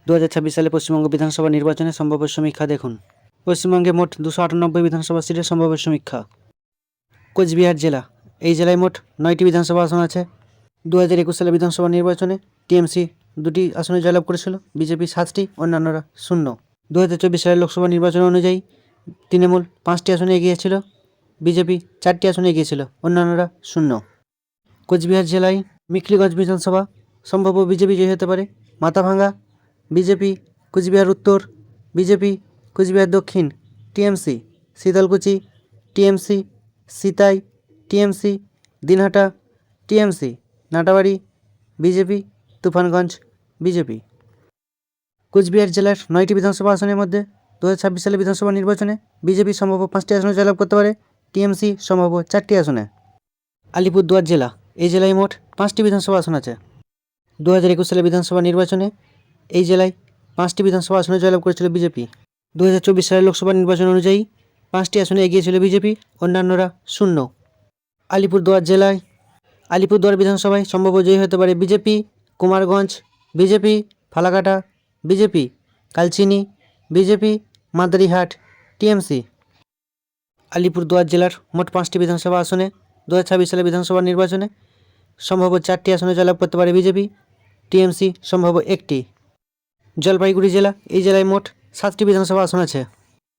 2026 সালে পশ্চিমবঙ্গ বিধানসভা নির্বাচনে সম্ভাব্য সমীক্ষা দেখুন। পশ্চিমবঙ্গে মোট 298 বিধানসভা সিটের সম্ভাব্য সমীক্ষা। কোচবিহার জেলা, এই জেলায় মোট 9টি বিধানসভা আসন আছে। 2021 সালে বিধানসভা নির্বাচনে টিএমসি 2টি আসনে জয়লাভ করেছিল, বিজেপি 7টি, অন্যান্যরা 0। 2024 সালের লোকসভা নির্বাচন অনুযায়ী তৃণমূল 5টি আসনে এগিয়ে ছিল, বিজেপি 4টি আসনে এগিয়ে ছিল, অন্যান্যরা 0। কোচবিহার জেলায় মিখলিগঞ্জ বিধানসভা সম্ভাব্য বিজেপি জয়ী হতে পারে। মাথাভাঙ্গা বিজেপি, কোচবিহার উত্তর বিজেপি, কোচবিহার দক্ষিণ TMC, Sitalkuchi TMC, Sitai TMC, Dinhata TMC, Natabari BJP, Tufanganj BJP. Cooch Behar জেলার 9টি বিধানসভা আসনের মধ্যে 2026 সালে বিধানসভা নির্বাচনে বিজেপি সম্ভাব্য 5টি আসনে জয়লাভ করতে পারে, টিএমসি সম্ভাব্য 4টি আসনে। আলিপুরদুয়ার জেলা, এই জেলায় মোট 5টি বিধানসভা আসন আছে। 2021 সালে বিধানসভা নির্বাচনে এই জেলায় 5টি বিধানসভা আসনে জয়লাভ করেছিল বিজেপি। 2024 সালের লোকসভা নির্বাচন অনুযায়ী 5টি আসনে এগিয়ে ছিল বিজেপি, অন্যান্যরা 0। আলিপুরদুয়ার জেলায় আলিপুরদুয়ার বিধানসভায় সম্ভাব্য জয়ী হতে পারে BJP, Kumarganj BJP, Falakata BJP, Kalchini BJP, Madarihat TMC. Alipurduar জেলার মোট 5টি বিধানসভা আসনে 2026 সালে বিধানসভা নির্বাচনে সম্ভাব্য 4টি আসনে জয়লাভ করতে পারে বিজেপি, টিএমসি সম্ভাব্য 1টি। জলপাইগুড়ি জেলা, এই জেলায় মোট 7টি বিধানসভা আসন আছে।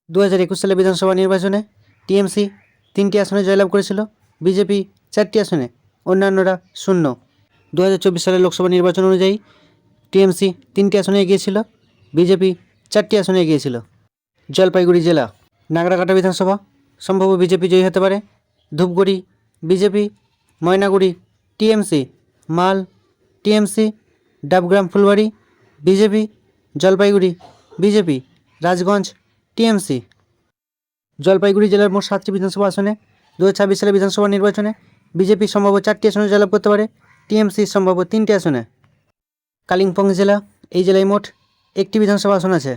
2021 সালে বিধানসভা নির্বাচনে টিএমসি 3টি আসনে জয়লাভ করেছিল, বিজেপি 4টি আসনে, অন্যান্যরা 0। 2024 সালের লোকসভা নির্বাচন অনুযায়ী টিএমসি 3টি আসনে এগিয়েছিল, বিজেপি 4টি আসনে এগিয়েছিল। জলপাইগুড়ি জেলা, নাগরাকাটা বিধানসভা সম্ভাব্য বিজেপি জয়ী হতে পারে। ধূপগুড়ি বিজেপি, ময়নাগুড়ি টিএমসি, মাল TMC, Dabgram Phulbari BJP, Jalpaiguri BJP, Rajganj TMC. Jalpaiguri জেলার মোট 7টি বিধানসভা আসনে 2026 সালে বিধানসভা নির্বাচনে বিজেপি সম্ভাব্য 4টি আসনে জয়লাভ করতে পারে, টিএমসি সম্ভাব্য 3টি আসনে। কালিম্পং জেলা, এই জেলায় মোট 1টি বিধানসভা আসন আছে।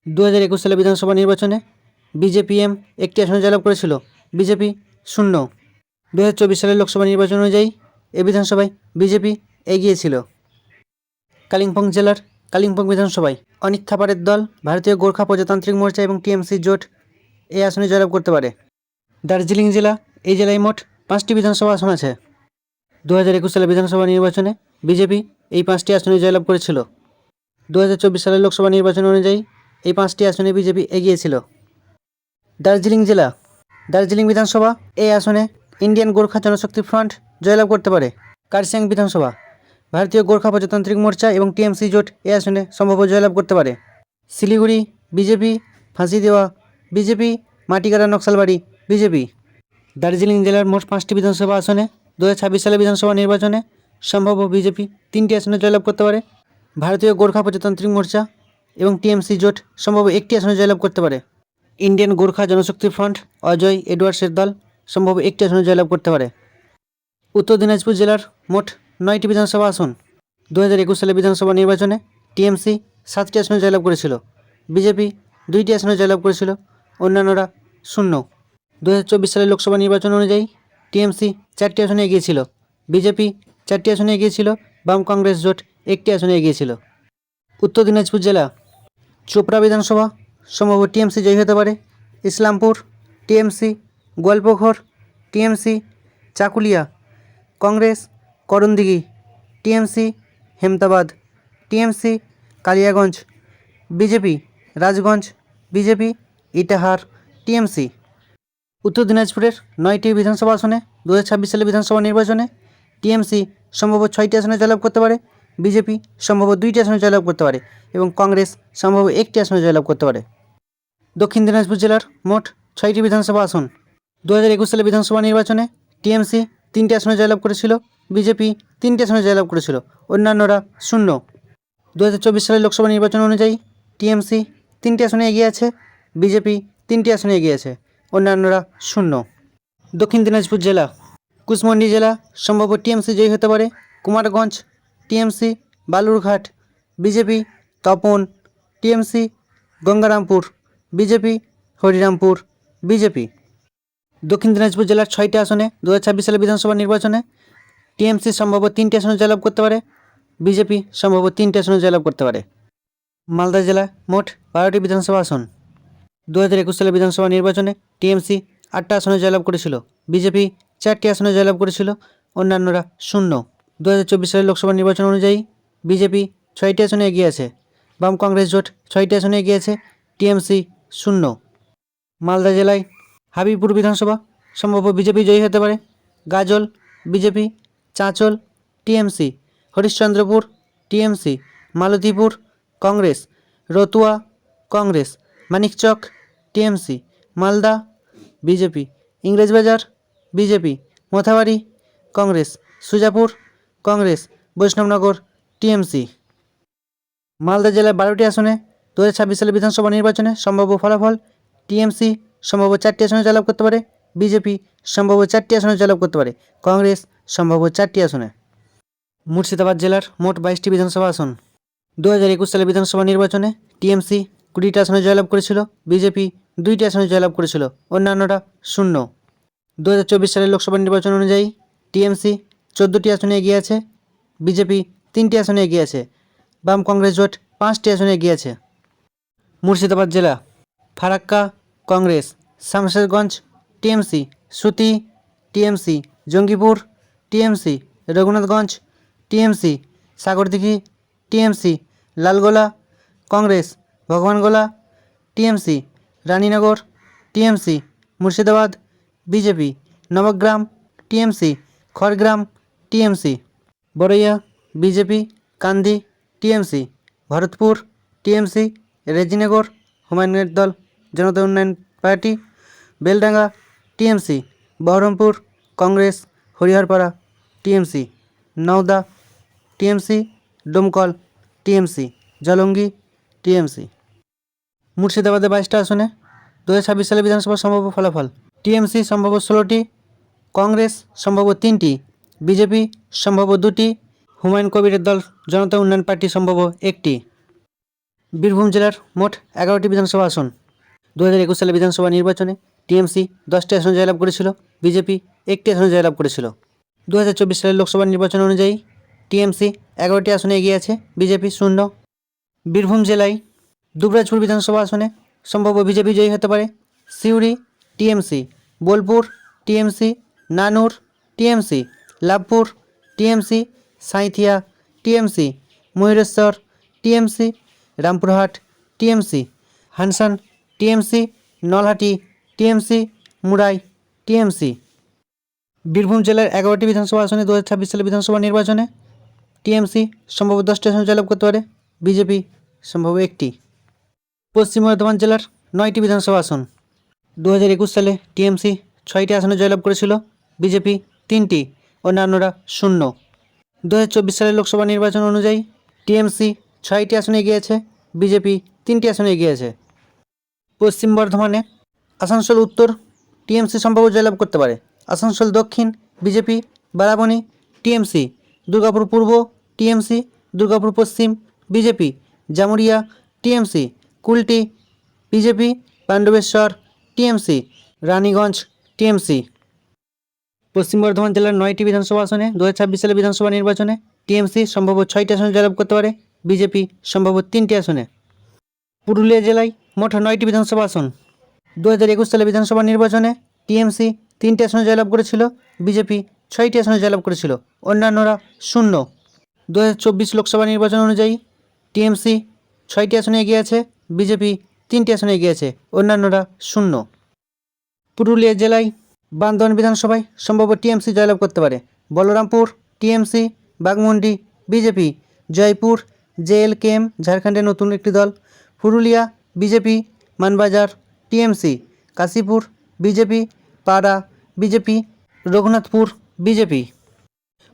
2021 সালে বিধানসভা নির্বাচনে বিজেপিএম 1টি আসনে জয়লাভ করেছিল, বিজেপি 0। 2024 সালের লোকসভা নির্বাচন অনুযায়ী এই বিধানসভায় বিজেপি এগিয়ে ছিল। কালিম্পং জেলার কালিম্পং বিধানসভায় অনিক থাপারের দল ভারতীয় গোর্খা প্রজাতান্ত্রিক মোর্চা এবং টিএমসি জোট এই আসনে জয়লাভ করতে পারে। দার্জিলিং জেলা, এই জেলায় মোট 5টি বিধানসভা আসন আছে। 2021 সালে বিধানসভা নির্বাচনে বিজেপি এই 5টি আসনে জয়লাভ করেছিল। 2024 সালের লোকসভা নির্বাচন অনুযায়ী এই 5টি আসনে বিজেপি এগিয়েছিল। দার্জিলিং জেলা, দার্জিলিং বিধানসভা, এই আসনে ইন্ডিয়ান গোর্খা জনশক্তি ফ্রন্ট জয়লাভ করতে পারে। কার্শিয়াং বিধানসভা, ভারতীয় গোর্খা প্রজাতান্ত্রিক মোর্চা এবং টিএমসি জোট এই আসনে সম্ভাব্য জয়লাভ করতে পারে। শিলিগুড়ি বিজেপি, ফাঁসি দেওয়া বিজেপি, মাটিকাটা নকশালবাড়ি বিজেপি। দার্জিলিং জেলার মোট 5টি বিধানসভা আসনে 2026 সালে বিধানসভা নির্বাচনে সম্ভাব্য বিজেপি 3টি আসনে জয়লাভ করতে পারে। ভারতীয় গোর্খা প্রজাতান্ত্রিক মোর্চা এবং টিএমসি জোট সম্ভাব্য 1টি আসনে জয়লাভ করতে পারে। ইন্ডিয়ান গোর্খা জনশক্তি ফ্রন্ট অজয় এডওয়ার্ডসের দল সম্ভাব্য 1টি আসনে জয়লাভ করতে পারে। উত্তর দিনাজপুর জেলার মোট 9টি বিধানসভা আসন। 2021 সালে বিধানসভা নির্বাচনে টিএমসি 7টি আসনে জয়লাভ করেছিল, বিজেপি 2টি আসনে জয়লাভ করেছিল, অন্যান্যরা 0। 2024 সালের লোকসভা নির্বাচন অনুযায়ী টিএমসি 4টি আসনে এগিয়েছিল, বিজেপি 4টি আসনে এগিয়েছিল, বাম কংগ্রেস জোট 1টি আসনে এগিয়েছিল। উত্তর দিনাজপুর জেলা, চোপড়া বিধানসভা সম্ভাব্য টিএমসি জয়ী হতে পারে। Islampur TMC, Goalpokhar TMC, Chakulia Congress, Karandighi TMC, Hemtabad TMC, Kaliaganj BJP, Rajganj BJP, Itahar TMC. উত্তর দিনাজপুরের 9টি বিধানসভা আসনে 2026 সালে বিধানসভা নির্বাচনে টিএমসি সম্ভাব্য 6টি আসনে জয়লাভ করতে পারে, বিজেপি সম্ভাব্য 2টি আসনে জয়লাভ করতে পারে এবং কংগ্রেস সম্ভাব্য 1টি আসনে জয়লাভ করতে পারে। দক্ষিণ দিনাজপুর জেলার মোট 6টি বিধানসভা আসন। 2021 সালে বিধানসভা নির্বাচনে টিএমসি 3টি আসনে জয়লাভ করেছিল, বিজেপি 3টি আসনে জয়লাভ করেছিল, অন্যান্যরা 0। 2024 সালের লোকসভা নির্বাচন অনুযায়ী টিএমসি 3টি আসনে এগিয়ে আছে, বিজেপি 3টি আসনে এগিয়ে আছে, অন্যান্যরা 0। দক্ষিণ দিনাজপুর জেলা, কুশমন্ডি জেলা সম্ভাব্য টিএমসি জয়ী হতে পারে। Kumarganj TMC, Balurghat BJP, Tapan TMC, Gangarampur BJP, Harirampur BJP. দক্ষিণ দিনাজপুর জেলার 6টি আসনে 2026 সালে বিধানসভা নির্বাচনে টিএমসি সম্ভাব্য 3টি আসনে জয়লাভ করতে পারে, বিজেপি সম্ভাব্য 3টি আসনে জয়লাভ করতে পারে। মালদা জেলায় মোট 12টি বিধানসভা আসন। 2021 সালে বিধানসভা নির্বাচনে টিএমসি 8টা আসনে জয়লাভ করেছিল, বিজেপি 4টি আসনে জয়লাভ করেছিল, অন্যান্যরা 0। 2024 সালের লোকসভা নির্বাচন অনুযায়ী বিজেপি 6টি আসনে এগিয়ে আছে, বাম কংগ্রেস জোট 6টি আসনে এগিয়ে আছে, টিএমসি 0। মালদা জেলায় হাবিবপুর বিধানসভা সম্ভব বিজেপি জয়ী হতে পারে, Gazole BJP, Chanchal TMC, Harishchandrapur TMC, Malatipur Congress, Ratua Congress, Manikchak TMC, Malda BJP, Englishbazar BJP, Mothabari Congress, Sujapur Congress, Baishnabnagar TMC. Malda জেলার 12টি আসনে 2026 সালে বিধানসভা নির্বাচনে সম্ভাব্য ফলাফল: টিএমসি সম্ভাব্য 4টি আসনে জয়লাভ করতে পারে, বিজেপি সম্ভাব্য 4টি আসনে জয়লাভ করতে পারে, কংগ্রেস সম্ভাব্য 4টি আসনে। মুর্শিদাবাদ জেলার মোট 22টি বিধানসভা আসন। 2021 সালে বিধানসভা নির্বাচনে টিএমসি 20টি আসনে জয়লাভ করেছিল, বিজেপি 2টি আসনে জয়লাভ করেছিল, অন্যান্যরা 0। 2024 সালের লোকসভা নির্বাচন অনুযায়ী টিএমসি 14টি আসনে এগিয়ে আছে, বিজেপি 3টি আসনে এগিয়ে আছে, বাম কংগ্রেস জোট 5টি আসনে এগিয়ে আছে। মুর্শিদাবাদ জেলা Farakka Congress, Samserganj TMC, Suti TMC, Jangipur TMC, Raghunathganj TMC, Sagardighi TMC, Lalgola Congress, Bhagawangola TMC, Raninagar TMC, Murshidabad BJP, Nabagram TMC, Khargram TMC, Baraiya BJP, Kandi TMC, Bharatpur TMC, Rejinagar হুমায়ুনের দল Janata Unnayan party, Beldanga TMC, Baharampur Congress, Hariharpara TMC, Nowda TMC, Domkal TMC, Jalangi TMC. মুর্শিদাবাদে 22টা আসনে 2026 সালে বিধানসভা সম্ভাব্য ফলাফল: টিএমসি সম্ভাব্য 16টি, কংগ্রেস সম্ভাব্য 3টি, বিজেপি সম্ভাব্য 2টি, হুমায়ুন কবিরের দল জনতা উন্নয়ন পার্টি সম্ভাব্য 1টি। বীরভূম জেলার মোট 11টি বিধানসভা আসন। 2021 সালে বিধানসভা নির্বাচনে টিএমসি 10টি আসনে জয়লাভ করেছিল, বিজেপি 1টি আসনে জয়লাভ করেছিল। 2024 সালের লোকসভা নির্বাচন অনুযায়ী টিএমসি 11টি আসনে এগিয়ে আছে, বিজেপি 0। বীরভূম জেলায় দুবরাজপুর বিধানসভা আসনে সম্ভাব্য বিজেপি জয়ী হতে পারে, Suri TMC, Bolpur TMC, Nanoor TMC, Labhpur TMC, Sainthia TMC, Mayureswar TMC, Rampurhat TMC, Hansan TMC, Nalhati TMC, Murarai TMC. Birbhum জেলার 11টি বিধানসভা আসনে 2026 সালে বিধানসভা নির্বাচনে টিএমসি সম্ভব 10টি আসনে জয়লাভ করতে পারে, বিজেপি সম্ভব 1টি। পশ্চিম বর্ধমান জেলার 9টি বিধানসভা আসন। 2021 সালে টিএমসি 6টি আসনে জয়লাভ করেছিল, বিজেপি 3টি, অন্যান্যরা 0। 2024 সালের লোকসভা নির্বাচন অনুযায়ী টিএমসি 6টি আসনে এগিয়ে আছে, বিজেপি 3টি আসনে এগিয়ে আছে। পশ্চিম বর্ধমানে আসানসোল উত্তর টিএমসি সম্ভব জয়লাভ করতে পারে, আসানসোল দক্ষিণ বিজেপি, বারাবণী টিএমসি, দুর্গাপুর পূর্ব টিএমসি, দুর্গাপুর পশ্চিম BJP, Jamuria TMC, Kulti BJP, Pandabeswar TMC, Raniganj TMC. পশ্চিম বর্ধমান জেলার 9টি বিধানসভা আসনে 2026 সালে বিধানসভা নির্বাচনে টিএমসি সম্ভব 6টি আসনে জয়লাভ করতে পারে, বিজেপি সম্ভব 3টি আসনে। পুরুলিয়া জেলায় মোট 9টি বিধানসভা আসন। 2021 সালে বিধানসভা নির্বাচনে টিএমসি 3টি আসনে জয়লাভ করেছিল, বিজেপি 6টি আসনে জয়লাভ করেছিল, অন্যান্যরা 0। 2024 লোকসভা নির্বাচন অনুযায়ী টিএমসি 6টি আসনে এগিয়ে আছে, বিজেপি 3টি আসনে এগিয়ে আছে, অন্যান্যরা 0। পুরুলিয়া জেলায় বান্দোয়ান বিধানসভায় সম্ভব টিএমসি জয়লাভ করতে পারে, বলরামপুর টিএমসি, বাগমুন্ডি বিজেপি, জয়পুর জেএলকেএম ঝাড়খণ্ডের নতুন একটি দল, Purulia BJP, Manbazar TMC, Kashipur BJP, পাড়া বিজেপি, রঘুনাথপুর বিজেপি।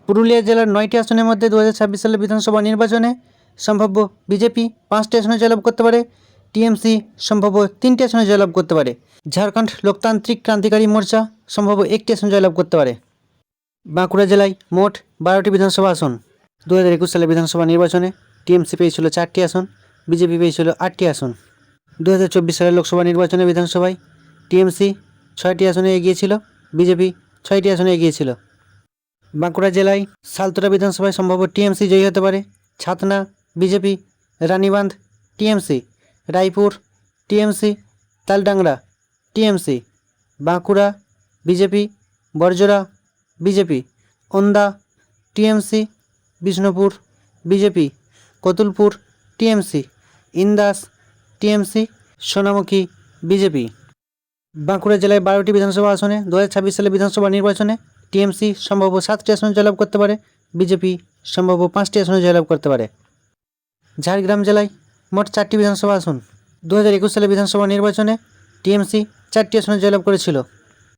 পুরুলিয়া জেলার 9টি আসনের মধ্যে 2026 সালের বিধানসভা নির্বাচনে সম্ভাব্য বিজেপি 5টি আসনে জয়লাভ করতে পারে, টিএমসি সম্ভাব্য 3টি আসনে জয়লাভ করতে পারে, ঝাড়খণ্ড লোকতান্ত্রিক ক্রান্তিকারী মোর্চা সম্ভাব্য 1টি আসনে জয়লাভ করতে পারে। বাঁকুড়া জেলায় মোট 12টি বিধানসভা আসন। 2021 সালের বিধানসভা নির্বাচনে টিএমসি পেয়েছিল 4টি আসন, বিজেপি পেয়েছিল 8টি আসন। 2024 সালের লোকসভা নির্বাচনে বিধানসভায় টিএমসি 6টি আসনে এগিয়েছিল, বিজেপি 6টি আসনে এগিয়েছিল। বাঁকুড়া জেলায় সালতোরা বিধানসভায় সম্ভাব্য টিএমসি জয়ী হতে পারে, Chhatna BJP, Ranibandh TMC, Raipur TMC, Taldangra TMC, Bankura BJP, Barjora BJP, Onda TMC, Bishnupur BJP, Kotulpur TMC, Indas TMC, Sonamukhi BJP. Bankura জেলায় 12টি বিধানসভা আসনে 2026 সালে বিধানসভা নির্বাচনে টিএমসি সম্ভব 7টি আসনে জয়লাভ করতে পারে, বিজেপি সম্ভব 5টি আসনে জয়লাভ করতে পারে। ঝাড়গ্রাম জেলায় মোট 4টি বিধানসভা আসন। 2021 সালে বিধানসভা নির্বাচনে টিএমসি 4টি আসনে জয়লাভ করেছিল।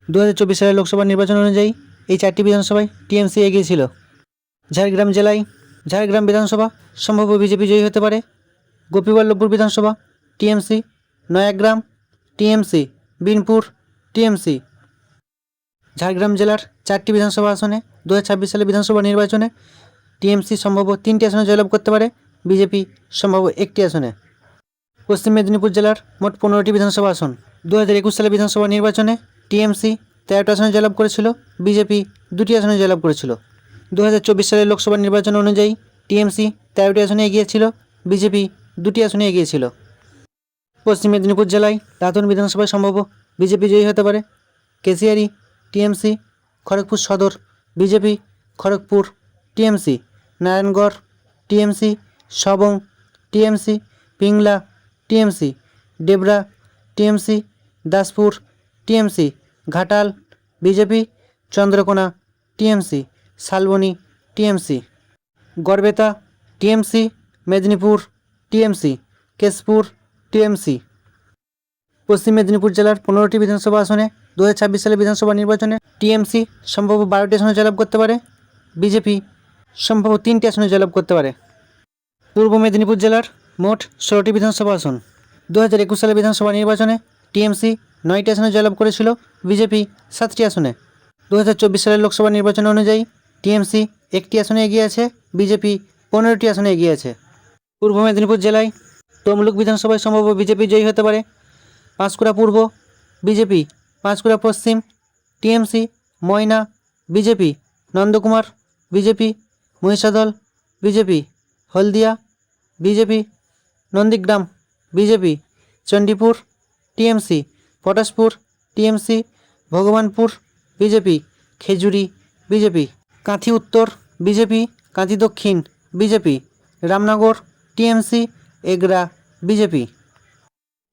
2024 সালের লোকসভা নির্বাচন অনুযায়ী এই 4টি বিধানসভায় টিএমসি এগিয়ে ছিল। ঝাড়গ্রাম জেলায় ঝাড়গ্রাম বিধানসভা সম্ভব বিজেপি জয়ী হতে পারে। গোপীবল্লভপুর বিধানসভা TMC, Nayagram TMC, Binpur TMC. Jhargram জেলার 4টি বিধানসভা আসনে 2026 সালে বিধানসভা নির্বাচনে টিএমসি সম্ভব 3টি আসনে জয়লাভ করতে পারে, বিজেপি সম্ভব 1টি আসনে। পশ্চিম মেদিনীপুর জেলার মোট 15টি বিধানসভা আসন। 2021 সালে বিধানসভা নির্বাচনে টিএমসি 13টি আসনে জয়লাভ করেছিল, বিজেপি 2টি আসনে জয়লাভ করেছিল। 2024 সালের লোকসভা নির্বাচন অনুযায়ী টিএমসি 13টি আসনে এগিয়েছিল, বিজেপি 2টি আসনে এগিয়েছিল। পশ্চিম মেদিনীপুর জেলায় দাঁতন বিধানসভায় সম্ভব বিজেপি জয়ী হতে পারে। Keshiary TMC, Kharagpur Sadar BJP, Kharagpur TMC, Narayangarh TMC, Sabang TMC, Pingla TMC, Debra TMC, Daspur TMC, Ghatal BJP, Chandrakona TMC, Salboni TMC, Garbeta TMC, Medinipur TMC, Keshpur TMC. Paschim Medinipur জেলার 15টি বিধানসভা আসনে 2026 সালে বিধানসভা নির্বাচনে টিএমসি সম্ভব 12টি আসনে জয়লাভ করতে পারে, বিজেপি সম্ভব 3টি আসনে জয়লাভ করতে পারে। পূর্ব মেদিনীপুর জেলার মোট 16টি বিধানসভা আসন। 2021 সালে বিধানসভা নির্বাচনে টিএমসি 9টি আসনে জয়লাভ করেছিল, বিজেপি 7টি আসনে। 2024 সালের লোকসভা নির্বাচন অনুযায়ী টিএমসি 1টি আসনে এগিয়ে আছে, বিজেপি 15টি আসনে এগিয়ে আছে। পূর্ব মেদিনীপুর জেলায় তমলুক বিধানসভায় সম্ভব বিজেপি জয়ী হতে পারে। পাঁশকুড়া পূর্ব BJP, Panskura Paschim TMC, Moyna BJP, Nandakumar BJP, Mahishadal BJP, Haldia BJP, Nandigram BJP, Chandipur TMC, Patashpur TMC, Bhagabanpur BJP, Khejuri BJP, Kanthi Uttar BJP, Kanthi Dakshin BJP, Ramnagar TMC, Egra BJP.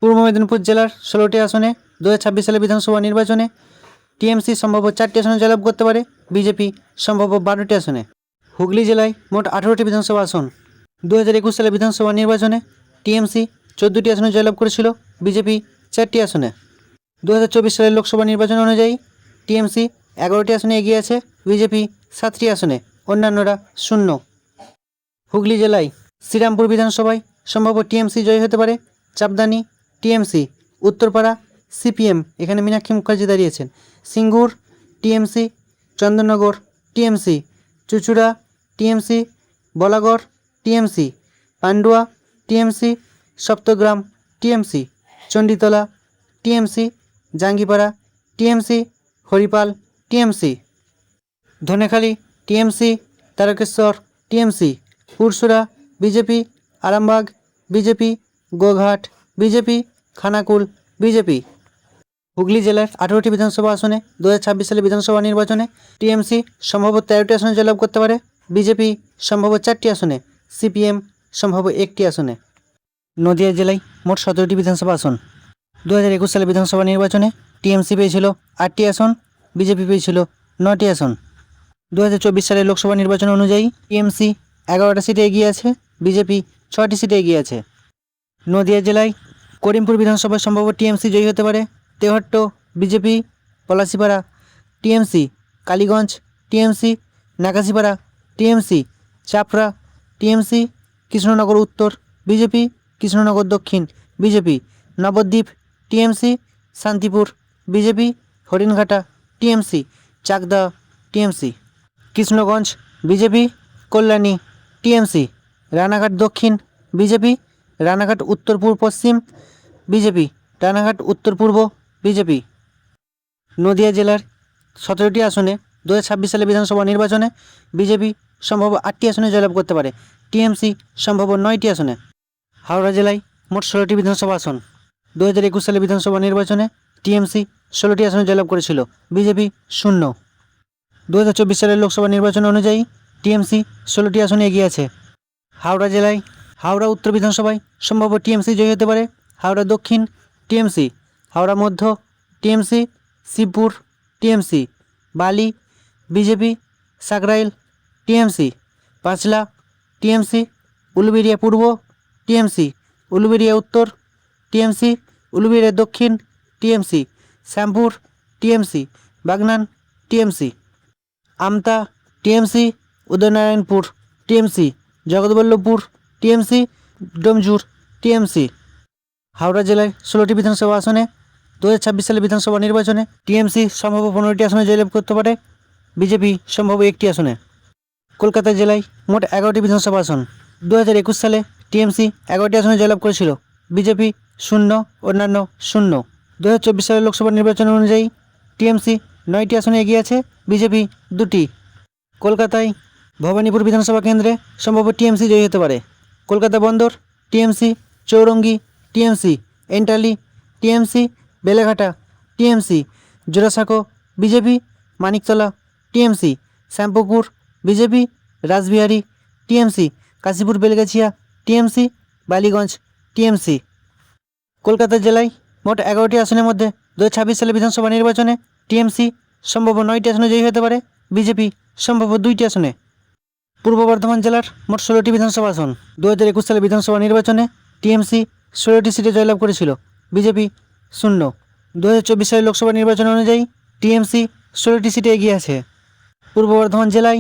Purba Medinipur জেলার 16টি আসনে 2026 সালে বিধানসভা নির্বাচনে টিএমসি সম্ভব 4টি আসনে জয়লাভ করতে পারে, বিজেপি সম্ভব 12টি আসনে। হুগলি জেলায় মোট 18টি বিধানসভা আসন। 2021 সালে বিধানসভা নির্বাচনে টিএমসি 14টি আসনে জয়লাভ করেছিল, বিজেপি 4টি আসনে। 2024 সালের লোকসভা নির্বাচন অনুযায়ী টিএমসি 11টি আসনে এগিয়ে আছে, বিজেপি 7টি আসনে, অন্যান্যরা 0। হুগলি জেলায় শ্রীরামপুর বিধানসভায় সম্ভব টিএমসি জয়ী হতে পারে। চাপদানি টিএমসি, উত্তরপাড়া সিপিএম, এখানে মীনাক্ষী মুখার্জি দাঁড়িয়েছেন। সিঙ্গুর টিএমসি, চন্দননগর টিএমসি, চুচুড়া TMC, Balagarh TMC, Pandua TMC, Saptagram TMC, Chanditala TMC, Jangipara TMC, Haripal TMC, Dhanekhali TMC, Tarakeswar TMC, Pursurah BJP, Arambagh BJP, Goghat BJP, Khanakul BJP. Hooghly জেলার 18টি বিধানসভা আসনে 2026 সালে বিধানসভা নির্বাচনে টিএমসি সম্ভব 13টি আসনে জয়লাভ করতে পারে, বিজেপি সম্ভব 4টি আসনে, সিপিএম সম্ভব 1টি আসনে। নদিয়া জেলায় মোট 17টি বিধানসভা আসন। 2021 সালে বিধানসভা নির্বাচনে টিএমসি পেয়েছিল 8টি আসন, বিজেপি পেয়েছিল 9টি আসন। 2024 সালের লোকসভা নির্বাচন অনুযায়ী টিএমসি 11টা সিটে এগিয়ে আছে, বিজেপি 6টি সিটে এগিয়ে আছে। নদিয়া জেলায় করিমপুর বিধানসভায় সম্ভব টিএমসি জয়ী হতে পারে। Tehatta BJP, Palashipara TMC, Kaliganj TMC, Nakashipara TMC, Chapra TMC, Krishnanagar Uttar BJP, Krishnanagar Dakshin BJP, Nabadwip TMC, Santipur BJP, Haringhata TMC, Chakdaha TMC, Krishnaganj BJP, Kalyani TMC, Ranaghat Dakshin BJP, Ranaghat উত্তর পূর্ব পশ্চিম বিজেপি, রানাঘাট উত্তর পূর্ব বিজেপি। নদিয়া জেলার 17টি আসনে 2026 সালে বিধানসভা নির্বাচনে বিজেপি সম্ভব 8টি আসনে জয়লাভ করতে পারে, টিএমসি সম্ভব 9টি আসনে। হাওড়া জেলায় মোট 16টি বিধানসভা আসন। 2021 সালে বিধানসভা নির্বাচনে টিএমসি 16টি আসনে জয়লাভ করেছিল, বিজেপি 0। 2024 সালের লোকসভা নির্বাচন অনুযায়ী টিএমসি 16টি আসনে এগিয়ে আছে। হাওড়া জেলায় হাওড়া উত্তর বিধানসভায় সম্ভাব্য টিএমসি জয়ী হতে পারে। হাওড়া দক্ষিণ TMC, Howrah Madhya TMC, Shibpur TMC, Bally BJP, Sankrail TMC, Panchla TMC, Uluberia Purba TMC, Uluberia Uttar TMC, Uluberia Dakshin TMC, Shyampur TMC, Bagnan TMC, Amta TMC, Udaynarayanpur TMC, Jagatballavpur TMC, Domjur TMC. Howrah জেলায় 16টি বিধানসভা আসনে 2026 সালে বিধানসভা নির্বাচনে টিএমসি সম্ভাব্য 15টি আসনে জয়লাভ করতে পারে, বিজেপি সম্ভাব্য 1টি আসনে। কলকাতা জেলায় মোট 11টি বিধানসভা আসন। 2021 সালে টিএমসি 11টি আসনে জয়লাভ করেছিল, বিজেপি 0, অন্যান্য 0। 2024 সালের লোকসভা নির্বাচন অনুযায়ী টিএমসি 9টি আসনে এগিয়ে আছে, বিজেপি 2টি। কলকাতায় ভবানীপুর বিধানসভা কেন্দ্রে সম্ভাব্য টিএমসি জয়ী হতে পারে। Kolkata Bandar TMC, Chowringhee TMC, Entally TMC, Beleghata TMC, Jorasanko BJP, Maniktala TMC, Shyampukur BJP, Rashbehari TMC, Kashipur Belgachia TMC, Ballygunge TMC. Kolkata জেলায় মোট 11টি আসনের মধ্যে 2026 সালে বিধানসভা নির্বাচনে টিএমসি সম্ভাব্য 9টি আসনে জয়ী হতে পারে, বিজেপি সম্ভাব্য 2টি আসনে। পূর্ব বর্ধমান জেলার মোট 16টি বিধানসভা আসন। 2021 সালে বিধানসভা নির্বাচনে টিএমসি 16টি সিটে জয়লাভ করেছিল, বিজেপি 0। 2024 সালের লোকসভা নির্বাচন অনুযায়ী টিএমসি 16টি সিটে এগিয়ে আছে। পূর্ব বর্ধমান জেলায়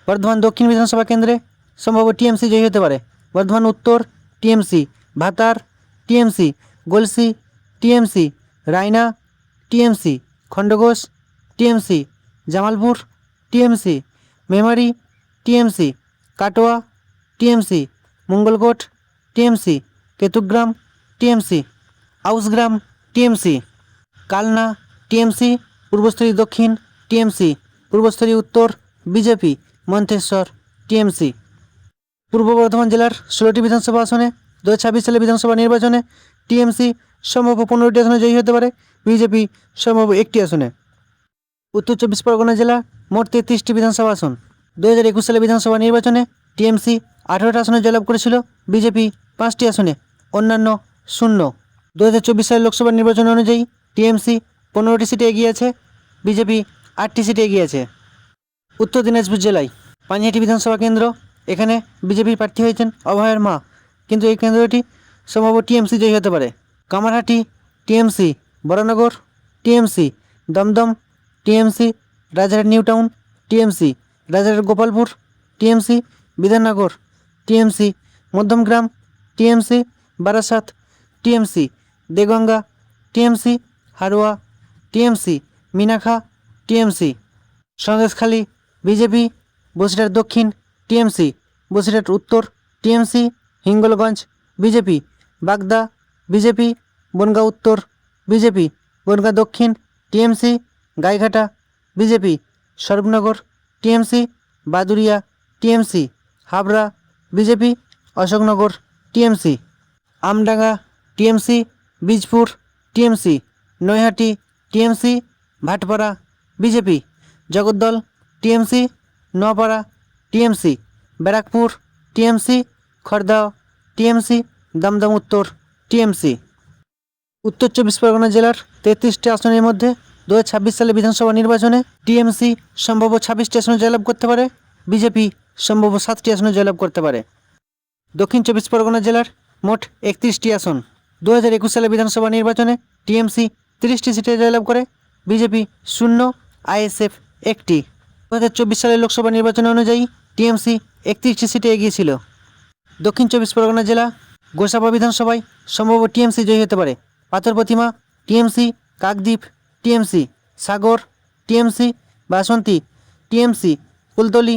বর্ধমান দক্ষিণ বিধানসভা কেন্দ্রে সম্ভাব্য টিএমসি জয়ী হতে পারে। বর্ধমান উত্তর টিএমসি, ভাতার TMC, Galsi TMC, Raina TMC, Khandaghosh TMC, Jamalpur TMC, Memari TMC, Katwa TMC, Mangalkot TMC, Ketugram TMC, Ausgram TMC, Kalna TMC, Purbasthali দক্ষিণ টিএমসি, পূর্বস্থলী উত্তর বিজেপি, মন্তেশ্বর টিএমসি। পূর্ব বর্ধমান জেলার 16টি বিধানসভা আসনে 2026 সালে বিধানসভা নির্বাচনে টিএমসি সম্ভাব্য 15টি আসনে জয়ী হতে পারে, বিজেপি সম্ভাব্য 1টি আসনে। উত্তর 24 পরগনা জেলা মোট 33টি বিধানসভা আসন। 2021 সালে বিধানসভা নির্বাচনে টিএমসি 18টা আসনে জয়লাভ করেছিল, বিজেপি 5টি আসনে, অন্যান্য 0। 2024 সালের লোকসভা নির্বাচন অনুযায়ী টিএমসি 15টি সিটে এগিয়ে আছে, বিজেপি 8টি সিটে এগিয়ে আছে। উত্তর দিনাজপুর জেলায় পানিহাটি বিধানসভা কেন্দ্র, এখানে বিজেপির প্রার্থী হয়েছেন অভয়ের মা, কিন্তু এই কেন্দ্রটি সম্ভাব্য টিএমসি জয়ী হতে পারে। Kamarhati TMC, Baranagar TMC, Dumdum TMC, Rajarhat new town TMC, Rajarhat Gopalpur TMC, Bidhannagar TMC, Madhyamgram TMC, Barasat TMC, Deganga TMC, Haroa TMC, Minakhan TMC, Sandeshkhali BJP, Basirhat Dakshin TMC, Basirhat Uttar TMC, Hingalganj BJP, Bagda BJP, Bangaon Uttar BJP, Bangaon Dakshin TMC, Gaighata BJP, Sarbanagar TMC, Baduria TMC, Habra BJP, Ashoknagar TMC, Amdanga TMC, Bijpur TMC, Naihati TMC, Bhatpara BJP, Jagaddal TMC, Noapara TMC, Barrackpore TMC, Khardah TMC, Dumdum উত্তর TMC. উত্তর 24 পরগনা জেলার 33টি আসনের মধ্যে 2026 সালে বিধানসভা নির্বাচনে TMC সম্ভাব্য 26টি আসনে জয়লাভ করতে পারে, বিজেপি সম্ভাব্য 7টি আসনে জয়লাভ করতে পারে। দক্ষিণ 24 পরগনা জেলার মোট 31টি আসন। 2021 সালে বিধানসভা নির্বাচনে টিএমসি 30টি সিটে জয়লাভ করে, বিজেপি 0, আইএসএফ 1টি। 2024 সালের লোকসভা নির্বাচন অনুযায়ী টিএমসি 31টি সিটে এগিয়েছিল। দক্ষিণ 24 পরগনা জেলা গোসাবা বিধানসভায় সম্ভাব্য টিএমসি জয়ী হতে পারে। Patharpratima TMC, Kakdwip TMC, Sagar TMC, Basanti TMC, Kultali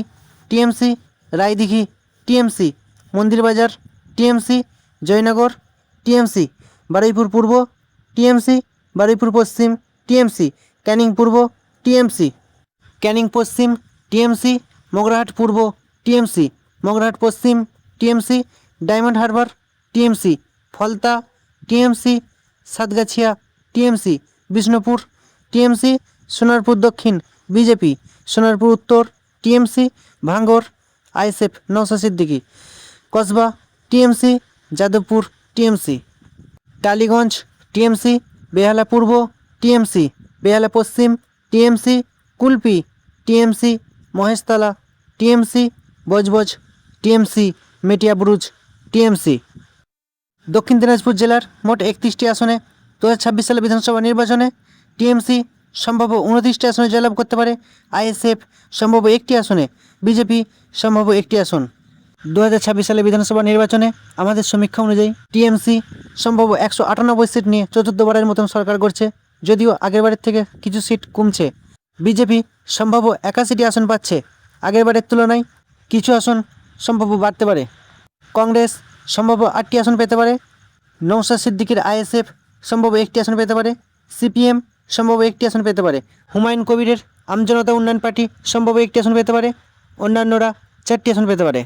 TMC, Raidighi TMC, Mandirbazar TMC, Joynagar TMC, Baruipur Purba TMC, Baruipur পশ্চিম টিএমসি, ক্যানিং পূর্ব টিএমসি, ক্যানিং পশ্চিম টিএমসি, মগরাহাট পূর্ব TMC, Magrahat Paschim TMC, Diamond Harbour TMC, Falta TMC, Satgachia TMC, Bishnupur TMC, Sonarpur Dakshin BJP, Sonarpur Uttar TMC, Bhangar ISF Naushad Siddiqui, Kasba TMC, Jadavpur TMC, Tollygunge TMC, Behala Purba TMC, Behala Paschim TMC, Kulpi TMC, Maheshtala TMC, Budgebudge TMC, Metiabruz TMC. Dakshin Dinajpur জেলার মোট 31টি আসনে 2026 সালে বিধানসভা নির্বাচনে TMC সম্ভাব্য 29টি আসনে জয়লাভ করতে পারে, আইএসএফ সম্ভাব্য একটি আসনে, বিজেপি সম্ভাব্য একটি আসন। 2026 সালে বিধানসভা নির্বাচনে আমাদের সমীক্ষা অনুযায়ী টিএমসি সম্ভাব্য 198 সিট নিয়ে চতুর্থবারের মতন সরকার করছে, যদিও আগেরবারের থেকে কিছু সিট কমছে। বিজেপি সম্ভাব্য 81টি আসন পাচ্ছে, আগেরবারের তুলনায় কিছু আসন সম্ভাব্য বাড়তে পারে। কংগ্রেস সম্ভাব্য 8টি আসন পেতে পারে, নওশাদ সিদ্দিকীর আইএসএফ সম্ভাব্য একটি আসন পেতে পারে, সিপিএম সম্ভাব্য একটি আসন পেতে পারে, হুমায়ুন কবিরের আমজনতা উন্নয়ন পার্টি সম্ভাব্য একটি আসন পেতে পারে, অন্যান্যরা 4টি আসন পেতে পারে।